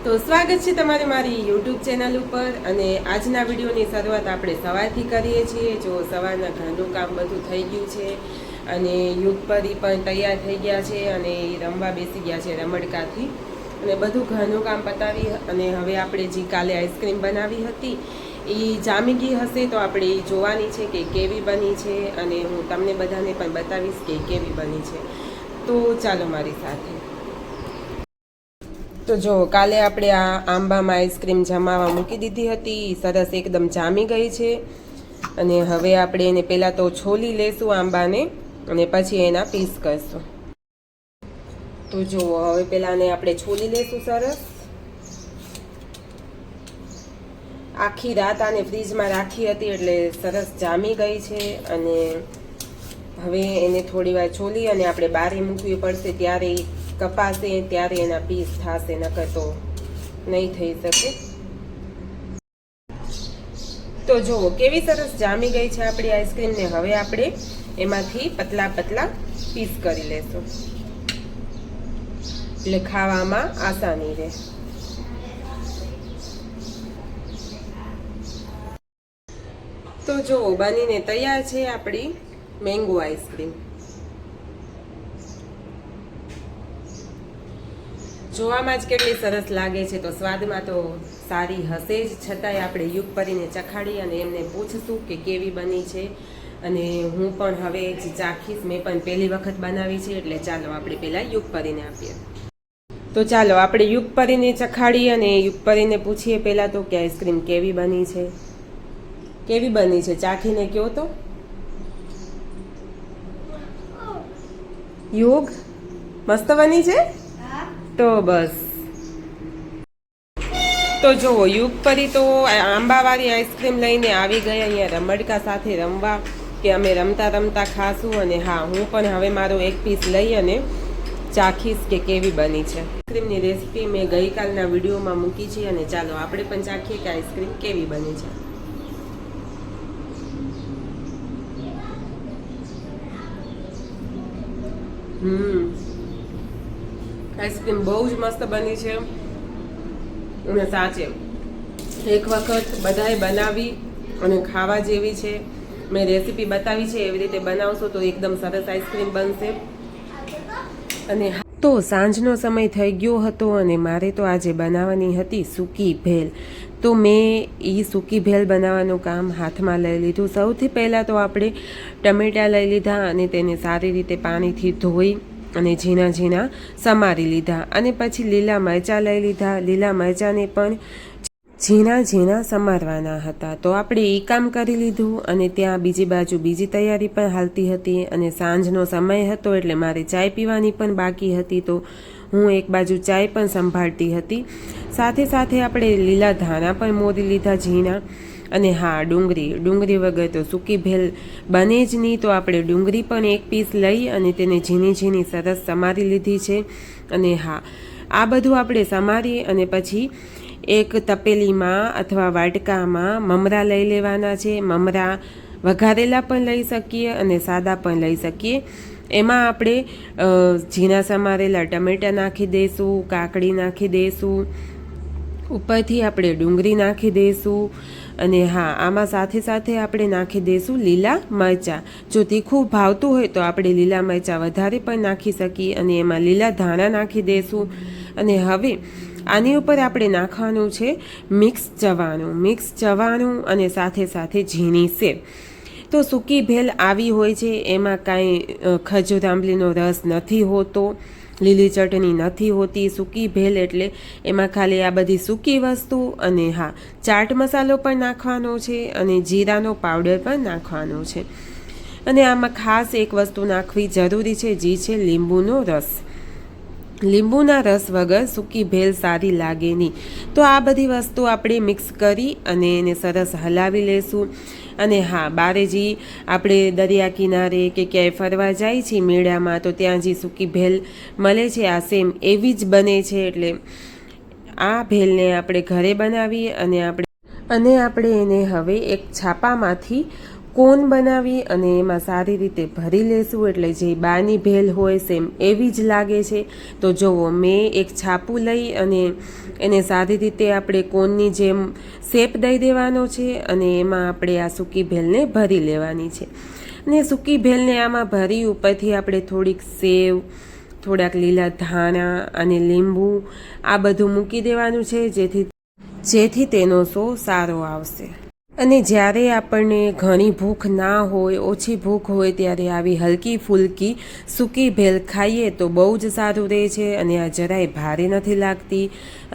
તો સ્વાગત છે તમારે મારી યુટ્યુબ ચેનલ ઉપર અને આજના વિડીયોની શરૂઆત આપણે સવારથી કરીએ છીએ। જો સવારના ઘરનું કામ બધું થઈ ગયું છે અને યુગપરી પણ તૈયાર થઈ ગયા છે અને રમવા બેસી ગયા છે રમડકાથી અને બધું ઘરનું કામ પતાવી અને હવે આપણે જે કાલે આઈસ્ક્રીમ બનાવી હતી એ જામી ગઈ હશે તો આપણે એ જોવાની છે કે કેવી બની છે અને હું તમને બધાને પણ બતાવીશ કે કેવી બની છે। તો ચાલો મારી સાથે। તો જો કાલે આપણે આ આંબામાં આઈસ્ક્રીમ જમાવા મૂકી દીધી હતી, સરસ એકદમ જામી ગઈ છે અને હવે આપણે એને પહેલાં તો છોલી લેશું આંબાને અને પછી એના પીસ કરશું। તો જો હવે પહેલાં આપણે છોલી લેશું સરસ। આખી રાત આને ફ્રીજમાં રાખી હતી એટલે સરસ જામી ગઈ છે અને હવે એને થોડી વાર છોલી અને આપણે બારે મૂકવી પડશે, ત્યારે કપાશે ત્યારે એના પીસ થશે, નકર તો નહીં થઈ શકે। તો જુઓ કેવી સરસ જામી ગઈ છે આપણી આઈસ્ક્રીમને। હવે આપણે એમાંથી પતલા પતલા પીસ કરી લેશું એટલે ખાવામાં આસાની રહે। તો જુઓ બનીને તૈયાર છે આપણી મેંગો આઈસ્ક્રીમ। જોવામાં જ કેટલી સરસ લાગે છે તો સ્વાદમાં તો સારી હશે જ, છતાંય આપણે યુગપરીને ચખાડી અને એમને પૂછશું કે કેવી બની છે અને હું પણ હવે જ ચાખીશ। મેં પણ પહેલી વખત બનાવી છે એટલે ચાલો આપણે પહેલાં યુગપરીને આપીએ। તો ચાલો આપણે યુગપરીને ચખાડી અને યુગપરીને પૂછીએ પહેલાં તો કે આઈસ્ક્રીમ કેવી બની છે, કેવી બની છે ચાખીને કહો તો। યુગ મસ્ત બની છે તો બસ। તો જુઓ યુગપરી તો આંબાવાળી આઈસ્ક્રીમ લઈને આવી ગઈ અહીંયા રમડકા સાથે રમવા કે અમે રમતા રમતા ખાશું અને હા હું પણ હવે મારો એક પીસ લઈ અને ચાખીશ કે કેવી બની છે। આઈસ્ક્રીમની રેસીપી મેં ગઈકાલના વિડીયોમાં મૂકી છે અને ચાલો આપણે પણ ચાખીએ કે આઈસ્ક્રીમ કેવી બની છે। આઈસ્ક્રીમ બહુ જ મસ્ત બની છે અને સાચે એક વખત બધાએ બનાવી અને ખાવા જેવી છે। મેં રેસીપી બતાવી છે એવી રીતે બનાવશો તો એકદમ સરસ આઈસ્ક્રીમ બનશે। અને તો સાંજનો સમય થઈ ગયો હતો અને મારે તો આજે બનાવવાની હતી સૂકી ભેલ। તો મેં એ સૂકી ભેલ બનાવવાનું કામ હાથમાં લઈ લીધું। સૌથી પહેલાં તો આપણે ટમેટાં લઈ લીધા અને તેને સારી રીતે પાણીથી ધોઈ અને ઝીણા ઝીણા સમારી લીધા અને પછી લીલા મરચાં લઈ લીધા। લીલા મરચાંને પણ ઝીણા ઝીણા સમારવાના હતા તો આપણે એ કામ કરી લીધું અને ત્યાં બીજી બાજુ બીજી તૈયારી પણ હાલતી હતી અને સાંજનો સમય હતો એટલે મારે ચાય પીવાની પણ બાકી હતી તો હું એક બાજુ ચાય પણ સંભાળતી હતી। સાથે સાથે આપણે લીલા ધાણા પણ મોરી લીધા ઝીણા અને હા ડુંગળી વગર તો સૂકી ભેલ બને જ નહીં તો આપણે ડુંગળી પણ એક પીસ લઈ અને તેને ઝીણી ઝીણી સરસ સમારી લીધી છે। અને હા આ બધું આપણે સમારી અને પછી એક તપેલીમાં અથવા વાટકામાં મમરા લઈ લેવાના છે। મમરા વઘારેલા પણ લઈ શકીએ અને સાદા પણ લઈ શકીએ। એમાં આપણે ઝીણા સમારેલા ટમેટાં નાખી દઈશું, કાકડી નાખી દઈશું, ઉપરથી આપણે ડુંગળી નાખી દઈશું અને હા આમાં સાથે સાથે આપણે નાખી દઈશું લીલા મરચાં। જો તીખું ભાવતું હોય તો આપણે લીલા મરચાં વધારે પણ નાખી શકીએ અને એમાં લીલા ધાણા નાખી દઈશું। અને હવે આની ઉપર આપણે નાખવાનું છે મિક્સ ચવાણું અને સાથે સાથે ઝીણી સેવ। તો સૂકી ભેલ આવી હોય છે, એમાં કાંઈ ખજૂર આંબલીનો રસ નથી હોતો, લીલી ચટણી નથી હોતી। સૂકી ભેલ એટલે એમાં ખાલી આ બધી સૂકી વસ્તુ અને હા ચાટ મસાલો પણ નાખવાનો છે અને જીરાનો પાવડર પણ નાખવાનો છે અને આમાં ખાસ એક વસ્તુ નાખવી જરૂરી છે જે છે લીંબુનો રસ। લીંબુના રસ વગર સૂકી ભેલ સારી લાગે નહીં। તો આ બધી વસ્તુ આપણે મિક્સ કરી અને એને સરસ હલાવી લેશું। અને હા બારે જે આપણે દરિયા કિનારે કે ક્યાંય ફરવા જાય છે મેળામાં તો ત્યાં જે સૂકી ભેલ મળે છે આ સેમ એવી જ બને છે। એટલે આ ભેલને આપણે ઘરે બનાવી અને આપણે એને હવે એક છાપામાંથી કોન બનાવી અને એમાં સારી રીતે ભરી લેશું એટલે જે બાની ભેલ હોય સેમ એવી જ લાગે છે. તો જુઓ મેં એક છાપું લઈ અને એને સારી રીતે આપણે કોનની જેમ શેપ દઈ દેવાનો છે અને એમાં આપણે આ સૂકી ભેલને ભરી લેવાની છે. અને સૂકી ભેલને આમાં ભરી ઉપરથી આપણે થોડીક સેવ, થોડાક લીલા ધાણા અને લીંબુ આ બધું મૂકી દેવાનું છે જેથી તેનો સો સારો આવશે. અને જ્યારે આપણને ઘણી ભૂખ ના હોય, ઓછી ભૂખ હોય ત્યારે આવી હલકી ફૂલકી સૂકી ભેલ ખાઈએ તો બહુ જ સારું રહે છે અને આ જરાય ભારે નથી લાગતી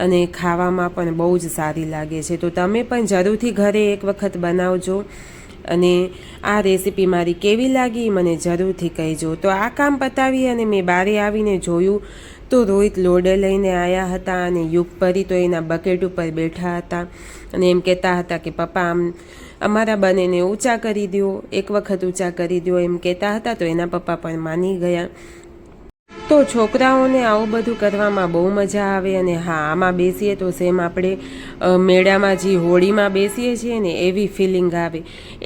અને ખાવામાં પણ બહુ જ સારી લાગે છે. તો તમે પણ જરૂરથી ઘરે એક વખત બનાવજો અને આ રેસીપી મારી કેવી લાગી મને જરૂરથી કહેજો. તો આ કામ પતાવી અને મેં બારે આવીને જોયું તો રોહિત લોડે લઈને આવ્યા હતા અને યુગપરી તો એના બકેટ ઉપર બેઠા હતા અને એમ કહેતા હતા કે પપ્પા અમારા બંનેને ઊંચા કરી દો, એક વખત ઊંચા કરી દો એમ કહેતા હતા. તો એના પપ્પા પણ માની ગયા. તો છોકરાઓને આવું બધું કરવામાં બહુ મજા આવે. અને હા, આમાં બેસીએ તો સેમ આપણે મેળામાં જે હોળીમાં બેસીએ છીએ ને એવી ફિલિંગ આવે.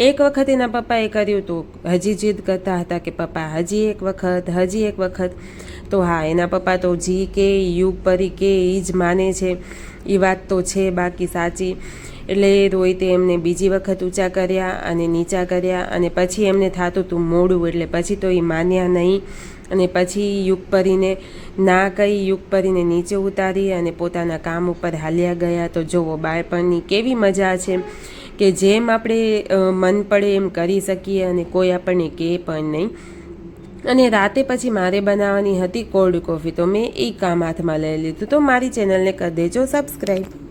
એક વખત એના પપ્પાએ કર્યું તો હજી જીદ કરતા હતા કે પપ્પા હજી એક વખત. તો હા, એના પપ્પા તો જી કે યુગપરી કે એ જ માને છે. એ વાત તો છે બાકી સાચી. એટલે રોહિતે એમને બીજી વખત ઊંચા કર્યા અને નીચા કર્યા અને પછી એમને થતું હતું મોડું એટલે પછી તો એ માન્યા નહીં અને પછી યુગપરીને ના કહી યુગપરીને નીચે ઉતારી અને પોતાના કામ ઉપર હાલ્યા ગયા. તો જુઓ બાળપણની કેવી મજા છે કે જેમ આપણે મન પડે એમ કરી શકીએ અને કોઈ આપણને કહે પણ નહીં. અને રાતે પછી મારે બનાવવાની હતી કોલ્ડ કોફી તો મેં એ કામ હાથમાં લઈ લીધું. તો મારી ચેનલને કરી દેજો સબસ્ક્રાઈબ.